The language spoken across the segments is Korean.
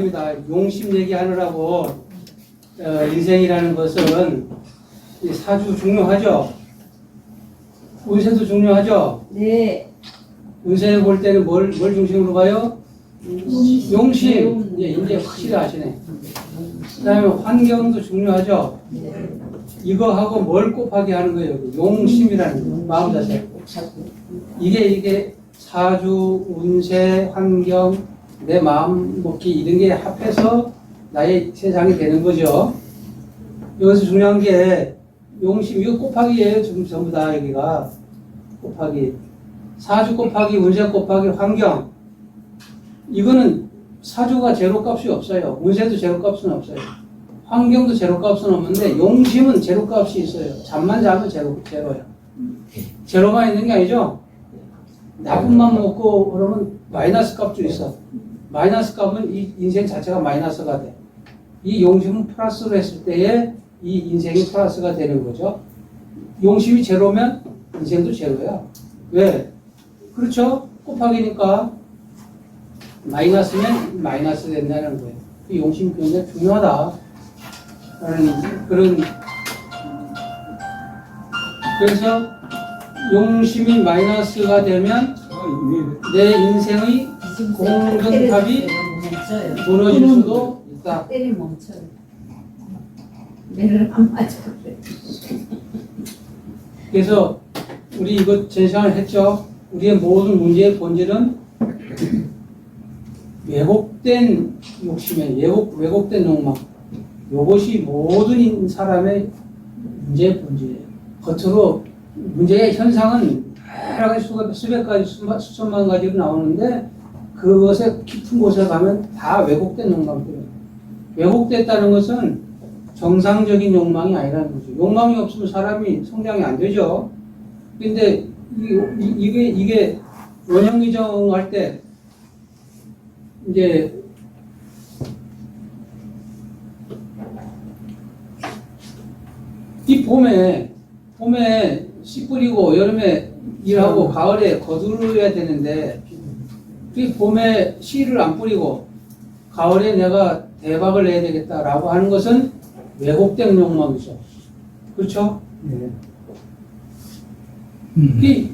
아닙니다. 용심 얘기하느라고 인생이라는 것은 이 사주 중요하죠. 운세도 중요하죠. 네. 운세 볼 때는 뭘 중심으로 봐요? 용심. 이제 확실히 아시네. 그 다음에 환경도 중요하죠. 이거하고 뭘 곱하기 하는 거예요. 용심이라는 거. 마음 자세. 이게 사주, 운세, 환경, 내 마음 먹기 이런 게 합해서 나의 세상이 되는 거죠. 여기서 중요한 게 용심, 이거 곱하기예요. 지금 전부 다 여기가 곱하기. 사주 곱하기, 운세 곱하기, 환경. 이거는 사주가 제로값이 없어요. 운세도 제로값은 없어요. 환경도 제로값은 없는데 용심은 제로값이 있어요. 잠만 자면 제로예요. 제로만 있는 게 아니죠. 나쁜만 먹고 그러면 마이너스 값도 있어. 마이너스 값은 이 인생 자체가 마이너스가 돼. 이 용심은 플러스로 했을 때에 이 인생이 플러스가 되는 거죠. 용심이 제로면 인생도 제로야. 왜? 그렇죠? 곱하기니까 마이너스면 마이너스 된다는 거예요. 그 용심이 굉장히 중요하다. 그래서 용심이 마이너스가 되면 내 인생의 공전탑이 무너질 수도 있다. 때리 멈춰요. 내를 안 맞아. 그래서 우리 이거 제시를 했죠. 우리의 모든 문제의 본질은 왜곡된 욕심이에요. 왜곡된 욕망. 이것이 모든 사람의 문제의 본질이에요. 겉으로 문제의 현상은 여러 가지 수백 가지, 수천만 가지로 나오는데 그것의 깊은 곳에 가면 다 왜곡된 욕망들이에요. 왜곡됐다는 것은 정상적인 욕망이 아니라는 거죠. 욕망이 없으면 사람이 성장이 안 되죠. 근데 이게 원형의정할 때 이제 이 봄에 씨 뿌리고 여름에 일하고 가을에 거두어야 되는데 이 봄에 씨를 안 뿌리고 가을에 내가 대박을 내야 되겠다라고 하는 것은 왜곡된 욕망이죠. 그렇죠? 네.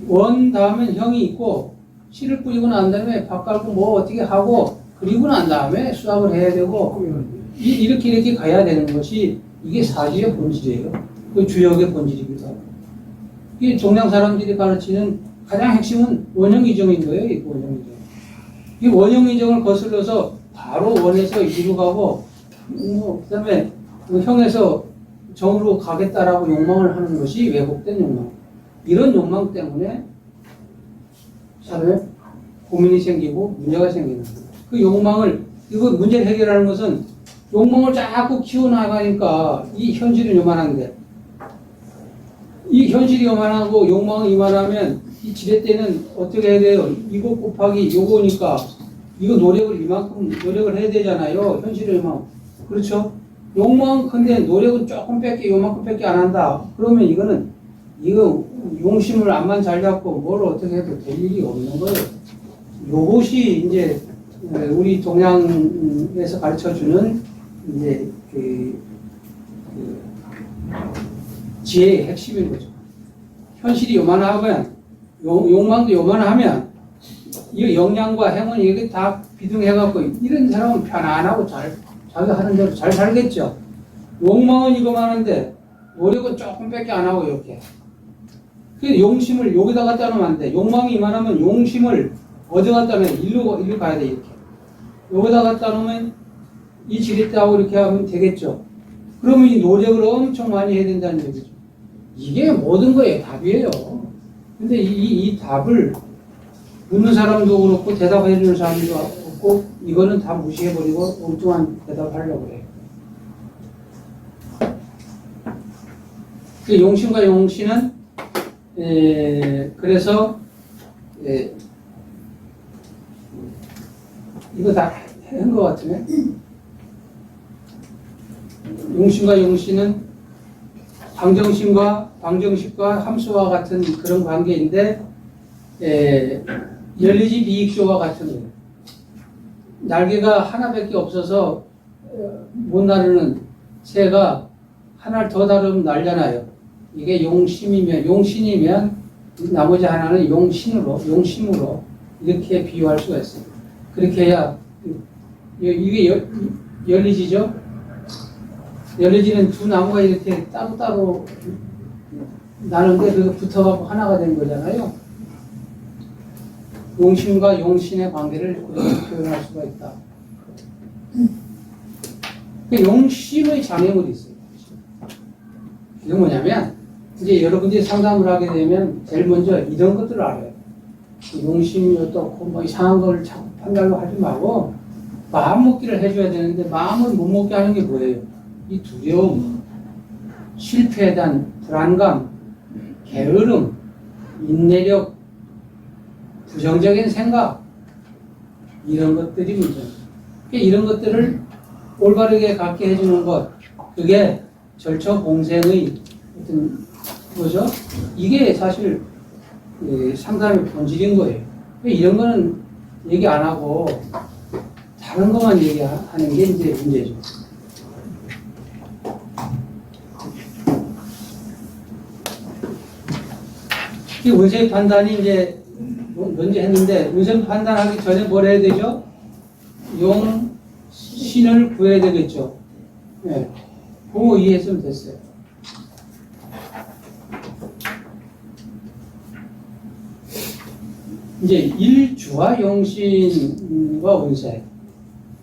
원 다음엔 형이 있고 씨를 뿌리고 난 다음에 밥 깔고 뭐 어떻게 하고 그리고 난 다음에 수확을 해야 되고 이렇게 가야 되는 것이 이게 사주의 본질이에요. 그 주역의 본질이기도 하고. 이 동양 사람들이 가르치는 가장 핵심은 원형이정인 거예요. 이 원형이정. 이 원형이정을 거슬러서 바로 원에서 이로 가고 그다음에 형에서 정으로 가겠다라고 욕망을 하는 것이 왜곡된 욕망. 이런 욕망 때문에 사람에 고민이 생기고 문제가 생기는 거예요. 그 욕망을 이거 문제를 해결하는 것은 욕망을 자꾸 키워나가니까 이 현실은 요만한데 이 현실이 요만하고 욕망이 이만하면 이 지렛대는 어떻게 해야 돼요? 이거 곱하기 요거니까 이거 이만큼 노력을 해야 되잖아요. 현실이 요만. 그렇죠? 욕망은 큰데 노력은 조금 뺄게 요만큼 뺄게 안 한다. 그러면 이거 용심을 암만 잘 잡고 뭘 어떻게 해도 될 일이 없는 거예요. 요것이 이제 우리 동양에서 가르쳐주는 이제 지혜의 핵심인 거죠. 현실이 요만하면 욕망도 요만하면 이 역량과 행운 이게 다 비등해갖고 이런 사람은 편안하고 자기 하는 대로 잘 살겠죠. 욕망은 이거만한데 노력은 조금밖에 안 하고 이렇게. 그 용심을 여기다 갖다 놓으면 안 돼. 욕망이 이만하면 용심을 어디 갖다 놓으면 일로 가야 돼 이렇게. 여기다 갖다 놓으면 이 지렛대하고 이렇게 하면 되겠죠. 그러면 이 노력을 엄청 많이 해야 된다는 얘기죠. 이게 모든 거에 답이에요. 근데 이 답을 묻는 사람도 그렇고 대답해 주는 사람도 없고 이거는 다 무시해버리고 엉뚱한 대답하려고 해요. 그 용심과 용신은 그래서 이거 다 한 것 같으네. 용심과 용신은 방정식과 함수와 같은 그런 관계인데 열리지 비익조와 같은 거예요. 날개가 하나밖에 없어서 못 나르는 새가 하나를 더 다루면 날잖아요. 이게 용신이면 나머지 하나는 용심으로 이렇게 비유할 수가 있어요. 그렇게 해야 이게 열리지죠? 열리지는 두 나무가 이렇게 따로따로 나는데 그게 붙어가고 하나가 된 거잖아요. 용신과 용신의 관계를 그렇게 표현할 수가 있다. 용신의 장애물이 있어요. 이게 뭐냐면, 이제 여러분들이 상담을 하게 되면 제일 먼저 이런 것들을 알아요. 용심이 어떻고 뭐 이상한 걸 자꾸 판단로 하지 말고 마음 먹기를 해줘야 되는데 마음을 못 먹게 하는 게 뭐예요? 이 두려움, 실패에 대한 불안감, 게으름, 인내력, 부정적인 생각, 이런 것들이 문제입니다. 이런 것들을 올바르게 갖게 해주는 것, 그게 절처봉생의 어떤 뭐죠? 이게 사실 상담의 본질인 거예요. 이런 거는 얘기 안 하고 다른 것만 얘기하는 게 이제 문제죠. 이 운세 판단이 이제 먼저 했는데, 운세 판단하기 전에 뭘 해야 되죠? 용신을 구해야 되겠죠. 네. 그거 이해했으면 됐어요. 이제 일주와 용신과 운세.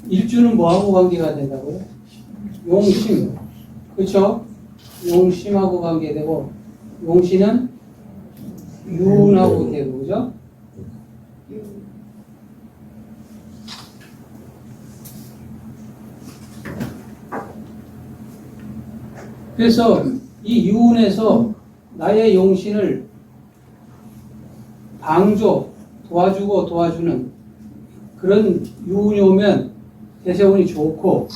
일주는 뭐하고 관계가 된다고요? 용심. 그렇죠? 용심하고 관계되고, 용신은 유운하고 되고, 그죠? 그래서 이 유운에서 나의 용신을 도와주는 그런 유운이 오면 대세운이 좋고,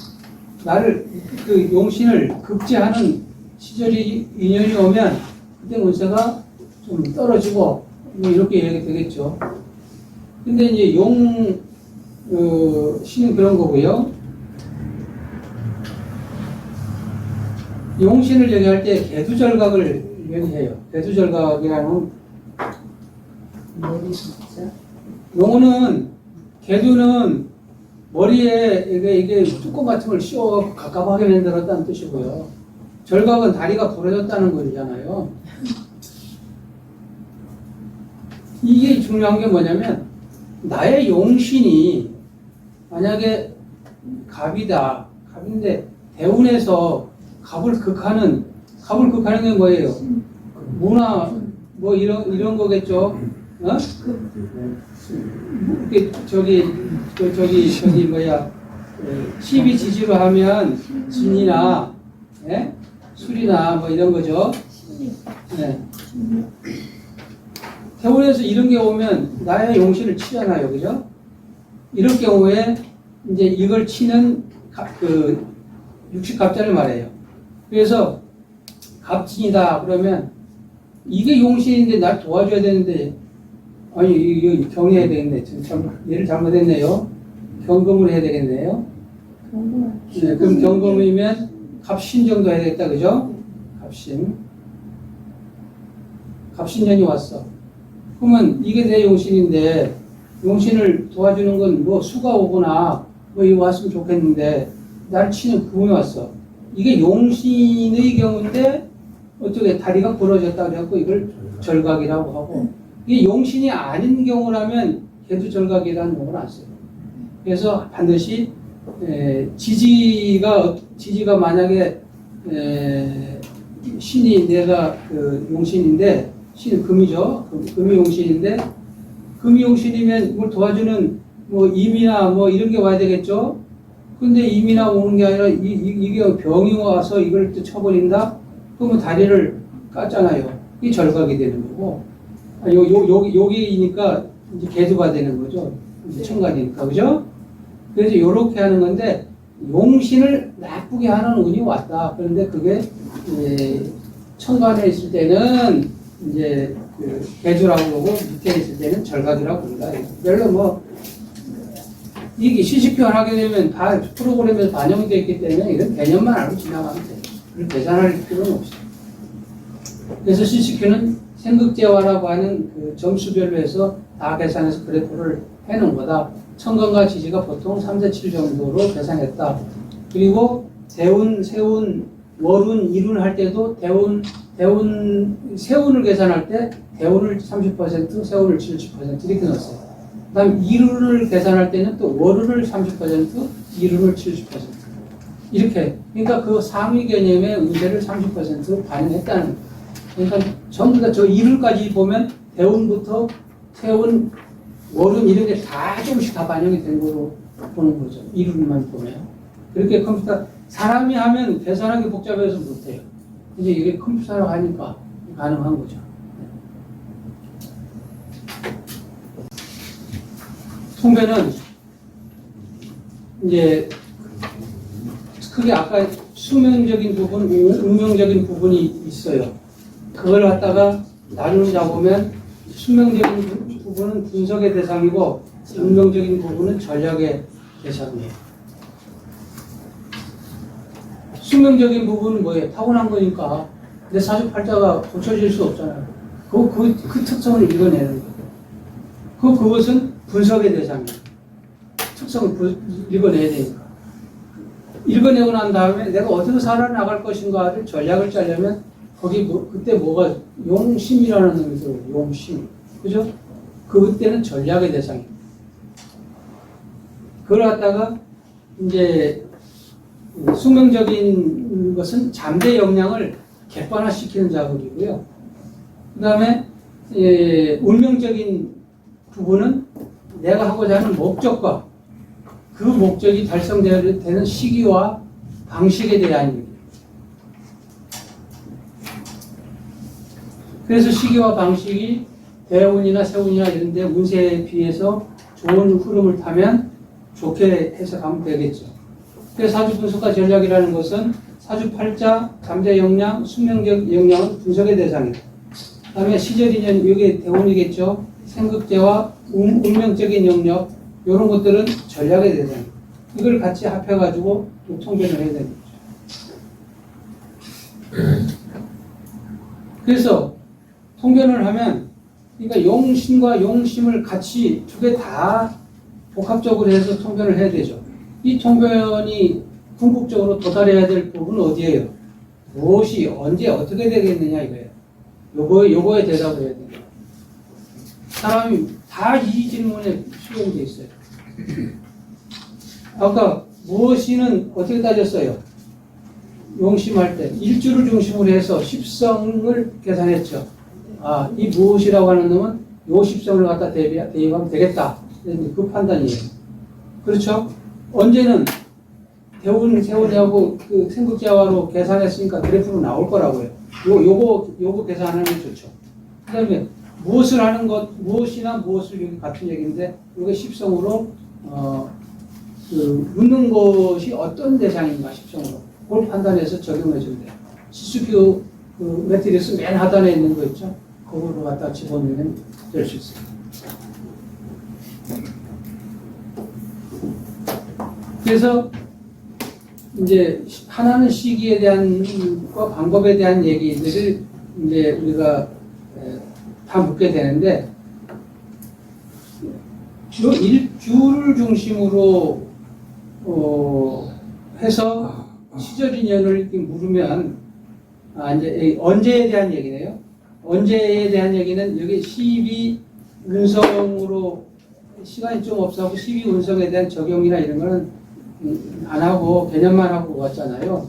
나를 그 용신을 급제하는 시절이 인연이 오면 그때 운세가 좀 떨어지고 뭐 이렇게 얘기가 되겠죠. 근데 이제 신은 그런 거고요. 용신을 얘기할 때 개두절각을 얘기해요. 개두절각이라는 용어는, 개두는 머리에 이게 뚜껑 같은 걸 씌워 갑갑하게 만들었다는 뜻이고요. 절각은 다리가 부러졌다는 거잖아요. 이게 중요한 게 뭐냐면, 나의 용신이 만약에 갑인데 대운에서 갑을 극하는 게 뭐예요? 문화 뭐 이런 거겠죠. 어? 저기 뭐야, 시비 지지로 하면 진이나 술이나 뭐 이런 거죠. 네. 태운에서 이런 게 오면 나의 용신을 치잖아요, 그죠? 이럴 경우에 이제 이걸 치는 육식갑자를 말해요. 그래서 갑진이다 그러면 이게 용신인데 날 도와줘야 되는데, 아니 이거 경해야 되겠네. 얘를 잘못했네요. 경금을 해야 되겠네요. 네, 그럼 경금이면 갑신 정도 해야 되겠다, 그죠? 갑신년이 왔어. 그러면 이게 내 용신인데, 용신을 도와주는 건 뭐 수가 오거나 뭐 이거 왔으면 좋겠는데 날 치는 금이 왔어. 이게 용신의 경우인데 어떻게 다리가 부러졌다 그래갖고 이걸 절각이라고 하고, 이게 용신이 아닌 경우라면 개두절각이라는 용어를 안 써요. 그래서 반드시 지지가 만약에 신이 내가 그 용신인데, 신은 금이죠. 금이 용신인데, 금이 용신이면 뭘 도와주는 뭐 임이나 뭐 이런 게 와야 되겠죠. 근데 임이나 오는 게 아니라 이게 병이 와서 이걸 또 쳐버린다? 그러면 다리를 깠잖아요. 이게 절각이 되는 거고, 여기니까 이제 개두가 되는 거죠. 이제 천간이니까, 그죠? 그래서 이렇게 하는 건데, 용신을 나쁘게 하는 운이 왔다. 그런데 그게 천간에 있을 때는 이제 개두라고 그러고, 밑에 있을 때는 절각이라고 부른다. 별로 뭐 이게 시식표현 하게 되면 다 프로그램에서 반영되어 있기 때문에 이런 개념만 알고 지나가면 돼요. 그걸 계산할 필요는 없어요. 그래서 시식표는 생극제화라고 하는 그 점수별로 해서 다 계산해서 그래프를 해놓은 거다. 청건과 지지가 보통 3대7 정도로 계산했다. 그리고 대운, 세운, 월운, 일운 할 때도 세운을 계산할 때 대운을 30%, 세운을 70% 이렇게 넣었어요. 그 다음 일운을 계산할 때는 또 월운을 30%, 일운을 70% 이렇게. 그러니까 그 상위 개념의 운세를 30% 반영했다는 거예요. 그러니까 전부 다 저 일운까지 보면 대운부터 세운, 월운 이런 게 다 조금씩 다 반영이 된 거로 보는 거죠. 일운만 보면. 그렇게 컴퓨터, 사람이 하면 계산하기 복잡해서 못해요. 이제 이게 컴퓨터로 하니까 가능한 거죠. 통배는 이제 크게 아까 수명적인 부분, 운명적인 부분이 있어요. 그걸 갖다가 나누자 보면 수명적인 부분은 분석의 대상이고 운명적인 부분은 전략의 대상이에요. 수명적인 부분은 뭐예요? 타고난 거니까. 근데 사주팔자가 고쳐질 수 없잖아요. 그 특성을 읽어내는 거예요. 그것은 분석의 대상이에요. 특성을 읽어내야 되니까. 읽어내고 난 다음에 내가 어떻게 살아나갈 것인가를 전략을 짜려면 거기 그때 뭐가 용심이라는 놈이 들어요. 용심. 그죠? 그때는 전략의 대상이에요. 그걸 갖다가 이제 수명적인 것은 잠재 역량을 객관화시키는 작업이고요. 그 다음에 운명적인 부분은 내가 하고자 하는 목적과 그 목적이 달성되는 시기와 방식에 대한 얘기예요. 그래서 시기와 방식이 대운이나 세운이나 이런 데 운세에 비해서 좋은 흐름을 타면 좋게 해석하면 되겠죠. 그래서 사주 분석과 전략이라는 것은 사주 팔자, 잠재 역량, 숙명적 역량은 분석의 대상이에요. 그 다음에 시절인연, 이게 대운이겠죠. 생극제와 운명적인 영역, 이런 것들은 전략의 대상이에요. 이걸 같이 합해가지고 또 통변을 해야 되는 거죠. 그래서 통변을 하면, 그러니까 용심과 용심을 같이 두 개 다 복합적으로 해서 통변을 해야 되죠. 이 통변이 궁극적으로 도달해야 될 부분은 어디예요? 무엇이 언제 어떻게 되겠느냐 이거예요. 요거에 대답을 해야 돼요. 사람이 다 이 질문에 수용돼 있어요. 아까 무엇이는 어떻게 따졌어요? 용심할 때 일주를 중심으로 해서 십성을 계산했죠. 아, 이 무엇이라고 하는 놈은 요 십성을 갖다 대입하면 되겠다. 그 판단이에요. 그렇죠? 언제는 대운, 세운하고 그 생극제화로 계산했으니까 그래프로 나올 거라고요. 요거 계산하는 게 좋죠. 그 다음에 무엇을 하는 것, 무엇이나 무엇을 여기 같은 얘기인데, 이거 십성으로, 묻는 것이 어떤 대상인가 십성으로. 그걸 판단해서 적용해 주면 돼요. 시수표 매트리스 맨 하단에 있는 거 있죠? 그거로 갖다 집어넣으면 될 수 있어요. 그래서 이제 하나는 시기에 대한 과 방법에 대한 얘기들을 이제 우리가 다 묻게 되는데, 요 일주를 중심으로 해서 시절인연을 이렇게 물으면 이제 언제에 대한 얘기네요. 언제에 대한 얘기는 여기 12 운성으로 시간이 좀 없어서 12 운성에 대한 적용이나 이런 거는 안 하고 개념만 하고 왔잖아요.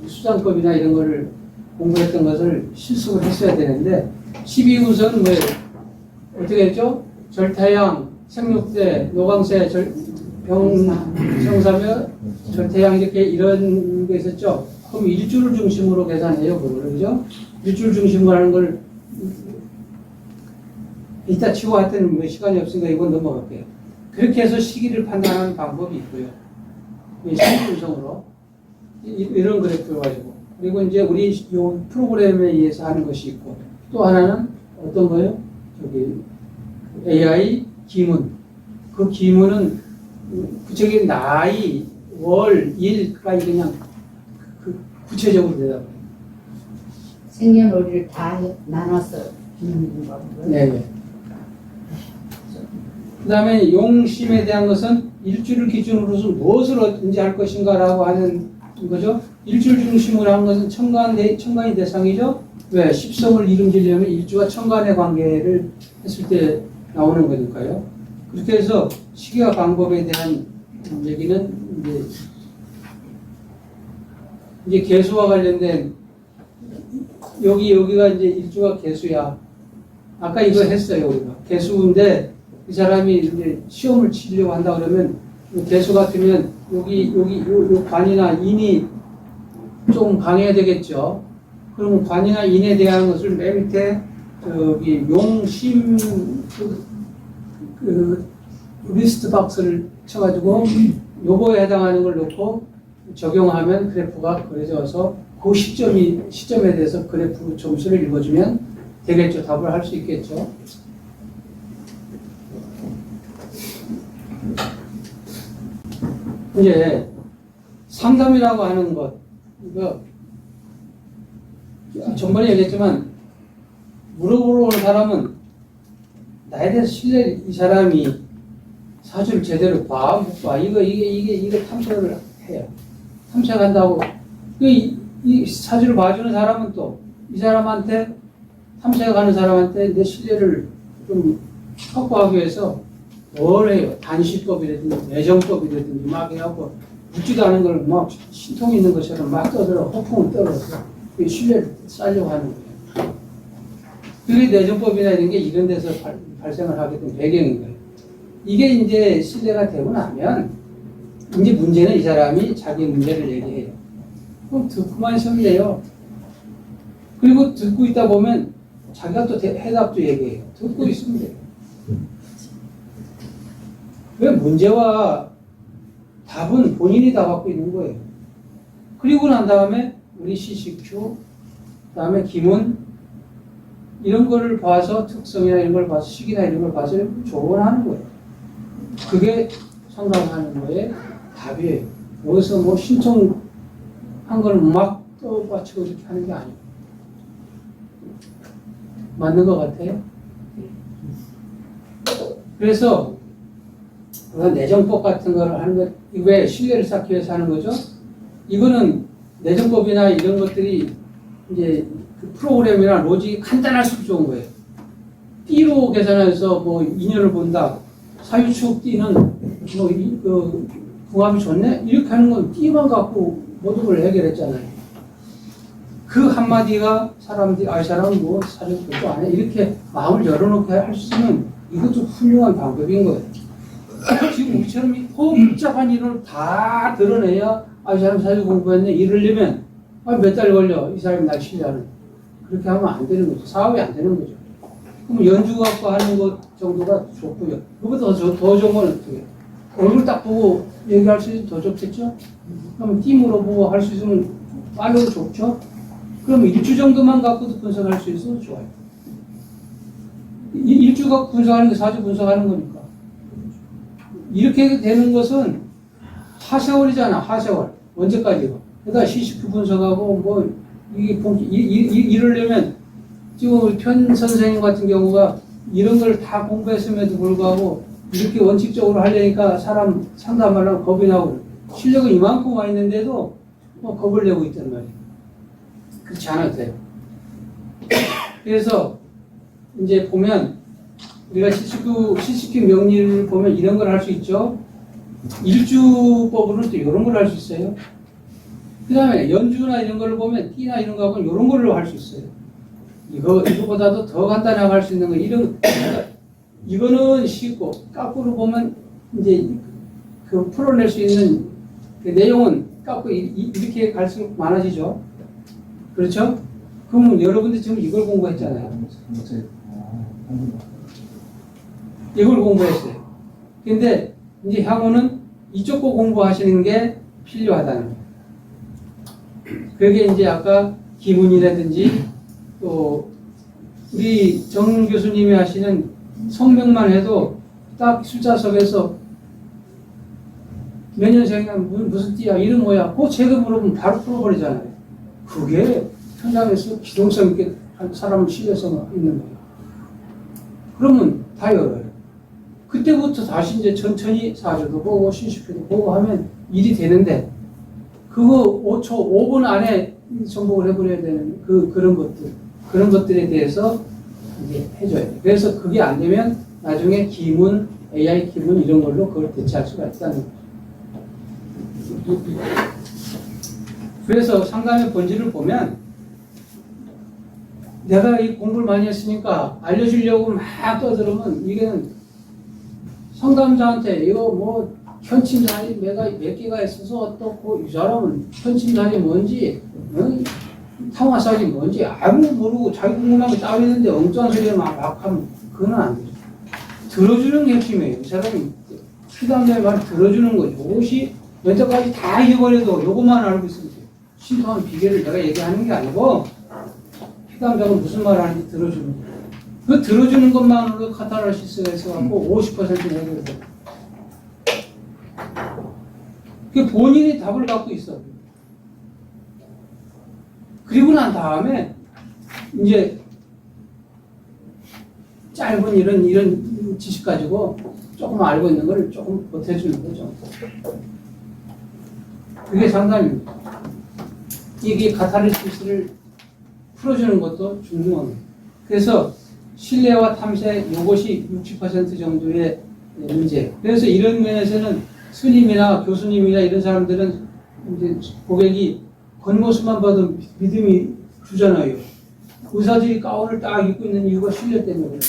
수장법이나 이런 거를 공부했던 것을 실습을 했어야 되는데 12운성은 뭐예요? 어떻게 했죠? 절타양, 생육대, 노광세, 병성사며 절타양 이렇게 이런 게 있었죠? 그럼 일주를 중심으로 계산해요, 그걸. 그죠? 일주를 중심으로 하는 걸 이따 치고 하여튼 뭐 시간이 없으니까 이건 넘어갈게요. 그렇게 해서 시기를 판단하는 방법이 있고요. 12운성으로 이런 그래프를 가지고. 그리고 이제 우리 이 프로그램에 의해서 하는 것이 있고, 또 하나는 어떤 거예요? 저기 AI 기문. 그 기문은 구체적인 나이, 월, 일까지 그냥 구체적으로 대답해요. 생년월일을 다 나눠서 주는 거고요. 네. 그 다음에 용심에 대한 것은 일주를 기준으로서 무엇을 언제 할 것인가라고 하는 거죠. 일주를 중심으로 한 것은 천간이 대상이죠. 왜? 십성을 이름지려면 일주와 천간의 관계를 했을 때 나오는 거니까요. 그렇게 해서 시기와 방법에 대한 얘기는 이제 개수와 관련된 여기가 이제 일주가 개수야. 아까 이거 했어요, 우리가. 개수인데 이 사람이 이제 시험을 치려고 한다 그러면 개수 같으면 요 관이나 인이 좀 강해야 되겠죠. 그러면 관이나 인에 대한 것을 맨 밑에 저기 용심 그 리스트 박스를 쳐가지고 요거에 해당하는 걸 놓고 적용하면 그래프가 그려져서 그 시점에 대해서 그래프 점수를 읽어주면 되겠죠. 답을 할 수 있겠죠. 이제 상담이라고 하는 것, 이거 전번에 얘기했지만 물어보러 오는 사람은 나에 대해서 이 사람이 사주를 제대로 봐, 못 봐. 이거 탐색을 해요. 탐색한다고. 이 사주를 봐주는 사람은 또 이 사람한테 탐색하는 사람한테 내 신뢰를 좀 확보하기 위해서 뭘 해요? 단시법이라든지 내정법이라든지 막 해갖고 묻지도 않은 걸 막 신통 있는 것처럼 막 떠들어 허풍을 떨어서 신뢰를 쌓으려고 하는 거예요. 그게 내정법이나 이런 게 이런 데서 발생을 하게 된 배경인 거예요. 이게 이제 신뢰가 되고 나면 이제 문제는 이 사람이 자기 문제를 얘기해요. 그럼 듣고만 있으면 돼요. 그리고 듣고 있다 보면 자기가 또 해답도 얘기해요. 듣고 있으면 돼요. 왜 문제와 답은 본인이 다 갖고 있는 거예요. 그리고 난 다음에 우리 CCQ, 그 다음에 기문, 이런 거를 봐서 특성이나 이런 걸 봐서 시기나 이런 걸 봐서 조언하는 거예요. 그게 상담하는 거에 답이에요. 여기서 뭐 신청한 걸 막 떠받치고 이렇게 하는 게 아니에요. 맞는 것 같아요? 그래서 내정법 같은 거를 하는 것, 왜 신뢰를 쌓기 위해서 하는 거죠? 이거는 내정법이나 이런 것들이 이제 그 프로그램이나 로직이 간단할수록 좋은 거예요. 띠로 계산해서 뭐 인연을 본다. 사유축 띠는 뭐 궁합이 좋네? 이렇게 하는 건 띠만 갖고 모든 걸 해결했잖아요. 그 한마디가 사람들이 이 사람은 뭐 사실 별거 안 해. 이렇게 마음을 열어놓게 할 수 있으면 이것도 훌륭한 방법인 거예요. 지금 우리처럼 복잡한 일을 다 드러내야 이 사람 사실 공부했네 이러려면 몇 달 걸려 이 사람이 날 신뢰하는. 그렇게 하면 안 되는 거죠. 사업이 안 되는 거죠. 그럼 연주 갖고 하는 것 정도가 좋고요. 그보다 더 좋은 건 어떻게 해요? 얼굴 딱 보고 얘기할 수 있으면 더 좋겠죠? 그럼 띠 물어보고 할 수 있으면 빨리 좋죠? 그럼 일주 정도만 갖고도 분석할 수 있어서 좋아요. 일주 갖고 분석하는 게 사주 분석하는 거니까. 이렇게 되는 것은 하세월이잖아, 하세월. 언제까지요? 그러니까 CCQ 분석하고 뭐, 이러려면 지금 우리 편 선생님 같은 경우가 이런 걸 다 공부했음에도 불구하고 이렇게 원칙적으로 하려니까 사람 상담하려면 겁이 나고 실력은 이만큼 와 있는데도 뭐 겁을 내고 있단 말이에요. 그렇지 않아도 돼요. 그래서 이제 보면 우리가 CCQ 명리를 보면 이런 걸 할 수 있죠. 일주법으로는 또 이런 걸 할 수 있어요. 그 다음에 연주나 이런 걸 보면 띠나 이런 거 하면 이런 걸로 할 수 있어요. 이거보다도 더 간단하게 할 수 있는 거 이거는 쉽고 까꾸로 보면 이제 그 풀어낼 수 있는 그 내용은 까꾸 이렇게 갈수록 많아지죠. 그렇죠? 그러면 여러분들 지금 이걸 공부했잖아요. 이걸 공부했어요. 근데 이제 향후는 이쪽 거 공부하시는 게 필요하다는 거예요. 그게 이제 아까 기문이라든지 또 우리 정 교수님이 하시는 성명만 해도 딱 숫자석에서 몇 년생이야, 무슨 띠야, 이름 뭐야, 그 제가 물어보면 바로 풀어버리잖아요. 그게 현장에서 기동성 있게 한 사람을 실려서 있는 거예요. 그러면 다 열어요. 그때부터 다시 이제 천천히 사주도 보고 신식표도 보고 하면 일이 되는데, 그거 5초, 5분 안에 정복을 해버려야 되는 그런 것들에 대해서 이제 해줘야 돼요. 그래서 그게 안 되면 나중에 기문, AI 기문 이런 걸로 그걸 대체할 수가 있다는 거죠. 그래서 상담의 본질을 보면 내가 이 공부를 많이 했으니까 알려주려고 막 떠들으면 이게는 상담자한테 이거 뭐 현침자리 몇 개가 있어서 어떻고 이 사람은 현침자리 뭔지 타마살이 뭔지 아무도 모르고 자기 궁금한 게 따로 있는데 엉뚱한 소리를 막 하면 그건 안 되죠. 들어주는 게 핵심이에요. 이 사람이 피담자의 말을 들어주는 거죠. 그것이 여태까지 다 잊어버려도 요것만 알고 있으면 돼요. 신통한 비결을 내가 얘기하는 게 아니고 피담자가 무슨 말을 하는지 들어주는 거예요. 그 들어주는 것만으로 카타르시스가 있어갖고 50%는 해결돼요. 그 본인이 답을 갖고 있어. 그리고 난 다음에 이제 짧은 이런 지식 가지고 조금 알고 있는 걸 조금 보태주는 거죠. 그게 상담입니다. 이게 카타르시스를 풀어주는 것도 중요한 거예요. 그래서 신뢰와 탐색 이것이 60% 정도의 문제예요. 그래서 이런 면에서는 스님이나 교수님이나 이런 사람들은 이제 고객이 겉모습만 봐도 믿음이 주잖아요. 의사들이 가운을 딱 입고 있는 이유가 신뢰 때문에 그래요.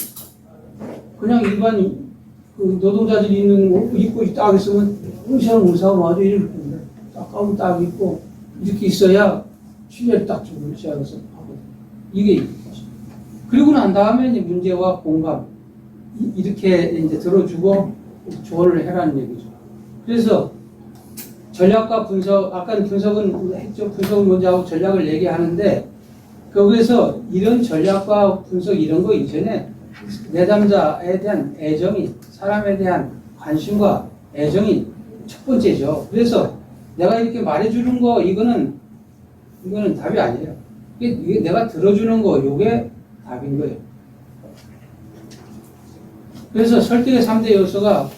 그냥 일반 그 노동자들이 있는 옷 입고 딱 있으면 이 사람 의사가 맞아 이렇게 딱 가운 딱 입고 이렇게 있어야 신뢰를 딱 주고 시작해서 하거든요. 이게 거죠. 그리고 난 다음에 이제 문제와 공감 이렇게 이제 들어주고 조언을 해라는 얘기죠. 그래서 전략과 분석, 아까는 분석은 했죠. 분석은 먼저 하고 전략을 얘기하는데 거기에서 이런 전략과 분석 이런 거 이전에 내담자에 대한 애정이 사람에 대한 관심과 애정이 첫 번째죠. 그래서 내가 이렇게 말해주는 거 이거는 답이 아니에요. 이게 내가 들어주는 거 이게 답인 거예요. 그래서 설득의 3대 요소가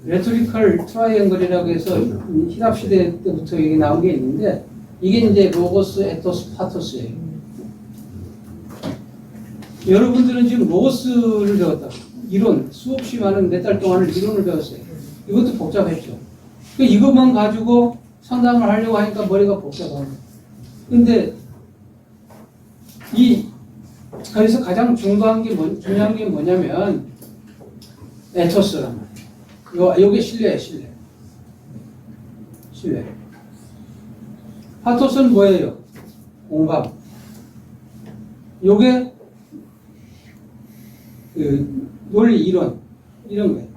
레토리컬 트라이앵글이라고 해서 히랍 시대 때부터 이게 나온 게 있는데 이게 이제 로고스, 에토스, 파토스예요. 여러분들은 지금 로고스를 배웠다. 이론, 수없이 많은 몇 달 동안을 이론을 배웠어요. 이것도 복잡했죠. 그러니까 이것만 가지고 상담을 하려고 하니까 머리가 복잡합니다. 근데 그래서 가장 중요한 게 뭐냐면 에토스란 말이에요. 요게 신뢰예요, 신뢰. 파토스는 뭐예요? 공감. 요게 그 논리 이론 이런 거예요.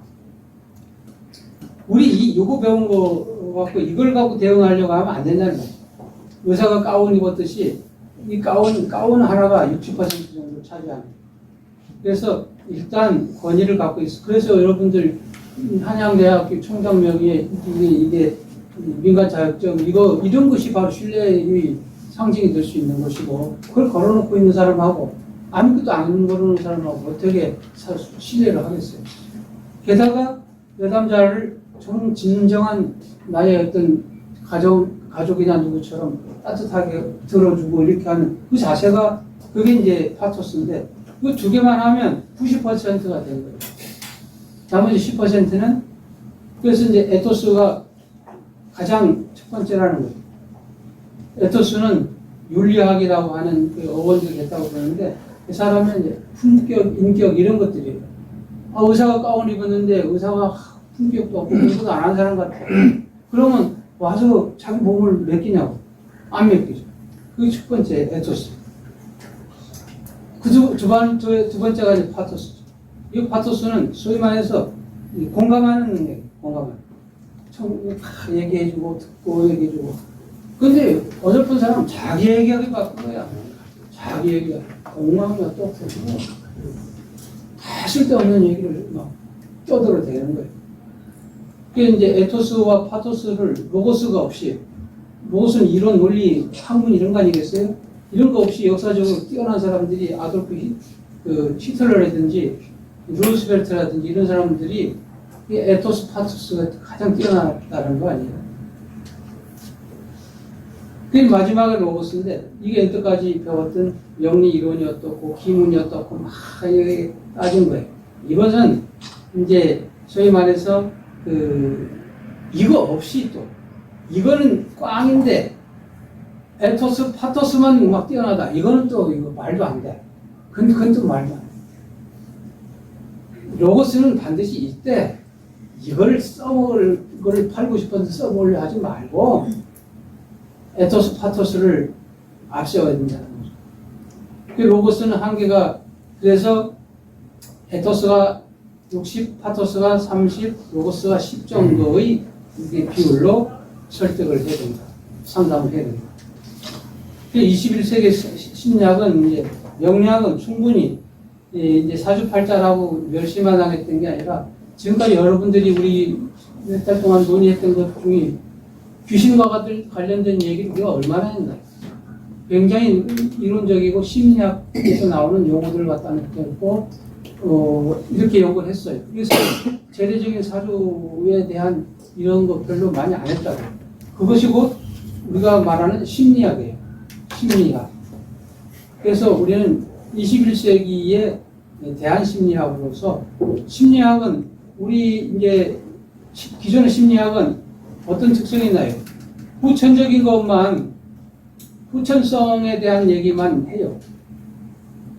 우리 요거 배운 거 갖고 이걸 갖고 대응하려고 하면 안 된다는 거죠. 의사가 가운 입었듯이 이 가운 하나가 60% 정도 차지하는. 그래서 일단 권위를 갖고 있어. 그래서 여러분들 한양대학교 총장명의에 이게 민간 자격증 이런 것이 바로 신뢰의 상징이 될 수 있는 것이고 그걸 걸어놓고 있는 사람하고 아무것도 안 걸어놓은 사람하고 어떻게 신뢰를 하겠어요. 게다가 내담자를 진정한 나의 어떤 가족이나 누구처럼 따뜻하게 들어주고 이렇게 하는 그 자세가 그게 이제 파토스인데 그 두 개만 하면 90%가 되는 거예요. 나머지 10%는 그래서 이제 에토스가 가장 첫 번째라는 거예요. 에토스는 윤리학이라고 하는 그 어원들이 됐다고 그러는데 그 사람은 이제 품격, 인격 이런 것들이에요. 의사가 가운 입었는데 의사가 품격도 없고 공부도 안 한 사람 같아. 그러면 와서 자기 몸을 맡기냐고. 안 맡기죠. 그게 첫 번째 에토스. 두 번째가 이제 파토스죠. 이 파토스는 소위 말해서 공감하는 능력이에요. 공감하는. 얘기해주고 듣고 얘기해주고. 근데 어설픈 사람은 자기 얘기하기 바쁜 거야. 자기 얘기가 엉망이야 또 다 쓸데없는 얘기를 막 쪼들어 대는 거예요. 그게 이제 에토스와 파토스를 로고스가 없이, 로고스는 이론, 논리, 학문 이런 거 아니겠어요? 이런 거 없이 역사적으로 뛰어난 사람들이 히틀러라든지 루스벨트라든지 이런 사람들이 이 에토스, 파토스가 가장 뛰어났다는 거 아니에요? 그게 마지막에 로고스인데 이게 여태까지 배웠던 명리 이론이 어떻고 기문이 어떻고 막 따진 거예요. 이것은 이제 소위 말해서 이거 없이 또 이거는 꽝인데 에토스, 파토스만 막 뛰어나다. 이거는 또 이거 말도 안 돼. 그건 또 말도 안 돼. 로고스는 반드시 이때 이거를 팔고 싶어서 써먹으려 하지 말고 에토스, 파토스를 앞세워야 된다는 거죠. 그 로고스는 한계가, 그래서 에토스가 60, 파토스가 30, 로고스가 10 정도의 비율로 설득을 해야 된다. 상담을 해야 된다. 21세기 심리학은 이제 명리학은 충분히 이제 사주팔자라고 멸시만 하겠던 게 아니라 지금까지 여러분들이 우리 몇 달 동안 논의했던 것 중에 귀신과 관련된 얘기를 우리가 얼마나 했나. 굉장히 이론적이고 심리학에서 나오는 용어들을 갖다 놓고 이렇게 연구를 했어요. 그래서 제대적인 사주에 대한 이런 거 별로 많이 안 했다고. 그것이 곧 우리가 말하는 심리학이에요. 심리학. 그래서 우리는 21세기의 대한심리학으로서 심리학은 우리 이제 기존의 심리학은 어떤 특성이 있나요? 후천적인 것만, 후천성에 대한 얘기만 해요.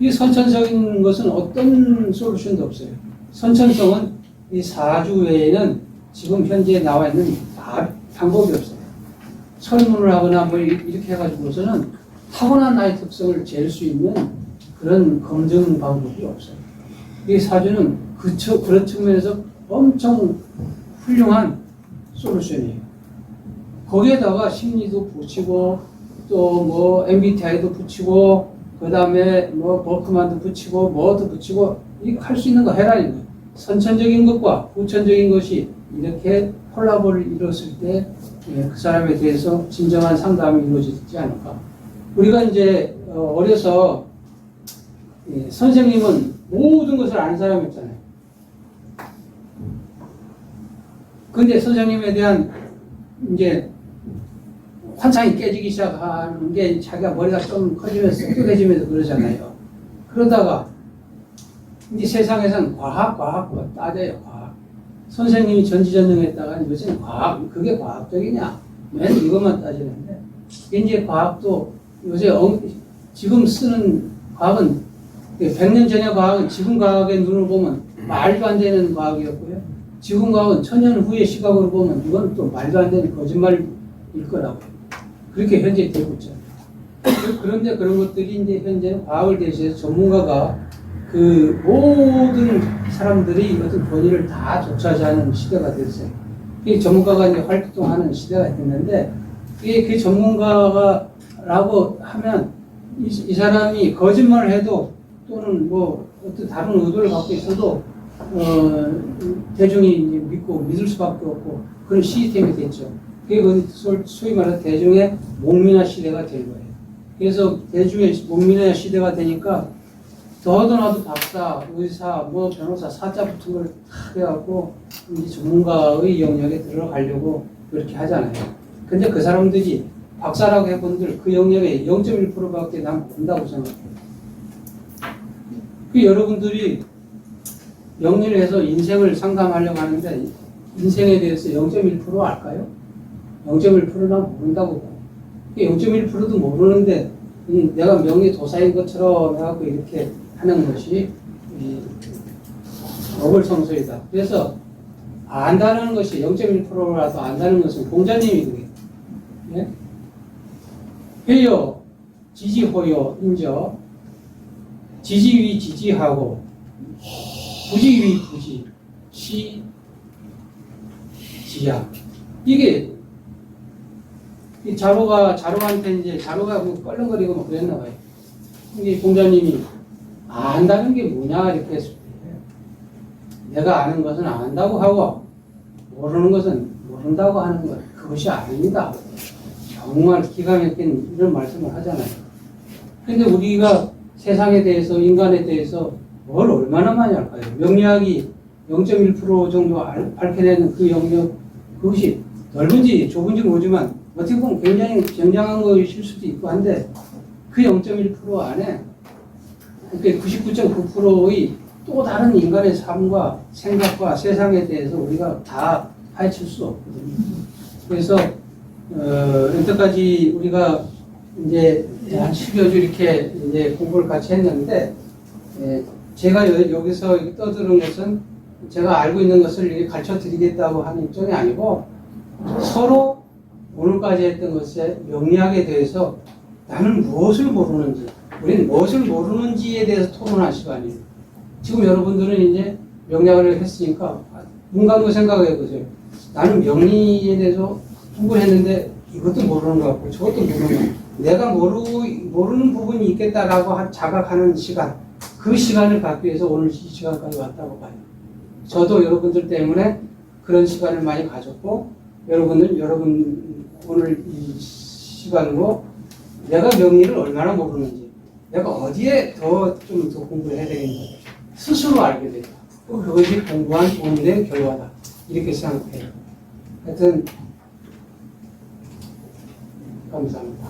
이 선천적인 것은 어떤 솔루션도 없어요. 선천성은 이 사주 외에는 지금 현재 나와 있는 방법이 없어요. 설문을 하거나 뭐 이렇게 해가지고서는 타고난 나의 특성을 잴 수 있는 그런 검증 방법이 없어요. 이 사주는 그런 측면에서 엄청 훌륭한 솔루션이에요. 거기에다가 심리도 붙이고 또 뭐 MBTI도 붙이고 그 다음에 뭐 버크만도 붙이고 뭐도 붙이고 이거 할 수 있는 거 해라는 거예요. 선천적인 것과 후천적인 것이 이렇게 콜라보를 이뤘을 때 그 사람에 대해서 진정한 상담이 이루어지지 않을까. 우리가 이제 어려서 선생님은 모든 것을 아는 사람이었잖아요. 근데 선생님에 대한 이제 환상이 깨지기 시작하는 게 자기가 머리가 좀 커지면서 뚜렷해지면서 그러잖아요. 그러다가 이제 세상에서는 과학과 따져요. 과학. 선생님이 전지전능했다가 요새는 과학, 그게 과학적이냐? 맨 이것만 따지는데 이제 과학도 요새 지금 쓰는 과학은 100년 전의 과학은 지금 과학의 눈으로 보면 말도 안 되는 과학이었고요. 지금 과학은 천년 후의 시각으로 보면 이건 또 말도 안 되는 거짓말일 거라고. 그렇게 현재 되고 있잖아요. 그런데 그런 것들이 이제 현재는 과학을 대신해서 전문가가 그 모든 사람들이 어떤 권위를 다 독차지하는 시대가 됐어요. 이 전문가가 이제 활동하는 시대가 됐는데 이게 그 전문가라고 하면 이 사람이 거짓말을 해도 또는 뭐 어떤 다른 의도를 갖고 있어도 대중이 이제 믿고 믿을 수밖에 없고 그런 시스템이 됐죠. 그게 소위 말해서 대중의 목민화 시대가 된 거예요. 그래서 대중의 목민화 시대가 되니까 더더나도 박사, 의사, 뭐 변호사, 사자 붙은 걸 다 해갖고 이제 전문가의 영역에 들어가려고 그렇게 하잖아요. 근데 그 사람들이 박사라고 해본들 그 영역에 0.1%밖에 난 본다고 생각해요. 그 여러분들이 영리를 해서 인생을 상담하려고 하는데 인생에 대해서 0.1% 알까요? 0.1%나 모른다고. 0.1%도 모르는데 내가 명예도사인 것처럼 해갖고 이렇게 하는 것이 어불성설이다. 그래서 안다는 것이 0.1%라도 안다는 것은 공자님이 그래요. 예? 회요, 지지호요, 인저, 지지위 지지하고 부지위 부지, 시, 지야. 이게 이 자로한테 이제 자로가 뭐 껄렁거리고 막 그랬나 봐요. 이게 공자님이 안다는 게 뭐냐 이렇게 했을 때 내가 아는 것은 안다고 하고 모르는 것은 모른다고 하는 것, 그것이 아닙니다. 정말 기가 막힌 이런 말씀을 하잖아요. 근데 우리가 세상에 대해서, 인간에 대해서 뭘 얼마나 많이 할까요? 명리학이 0.1% 정도 밝혀내는 그 영역, 그것이 넓은지 좁은지 모르지만 어떻게 보면 굉장히 굉장한 것일 수도 있고 한데 그 0.1% 안에 그러니까 99.9%의 또 다른 인간의 삶과 생각과 세상에 대해서 우리가 다 파헤칠 수 없거든요. 그래서 여태까지 우리가 이제 한 10여 주 이렇게 이제 공부를 같이 했는데 제가 여기서 떠드는 것은 제가 알고 있는 것을 가르쳐 드리겠다고 하는 입장이 아니고 서로 오늘까지 했던 것의 명리학에 대해서 나는 무엇을 모르는지, 우리는 무엇을 모르는지에 대해서 토론할 시간이에요. 지금 여러분들은 이제 명리학을 했으니까 눈 감고 생각해 보세요. 나는 명리에 대해서 공부했는데 이것도 모르는 것 같고 저것도 모르는 것 같고 내가 모르는 부분이 있겠다라고 자각하는 시간, 그 시간을 갖기 위해서 오늘 이 시간까지 왔다고 봐요. 저도 여러분들 때문에 그런 시간을 많이 가졌고 여러분 오늘 이 시간으로 내가 명리를 얼마나 모르는지, 내가 어디에 좀 더 공부를 해야 되겠는지 스스로 알게 됐다. 그것이 공부한 오늘의 결과다. 이렇게 생각해요. 하여튼 감사합니다.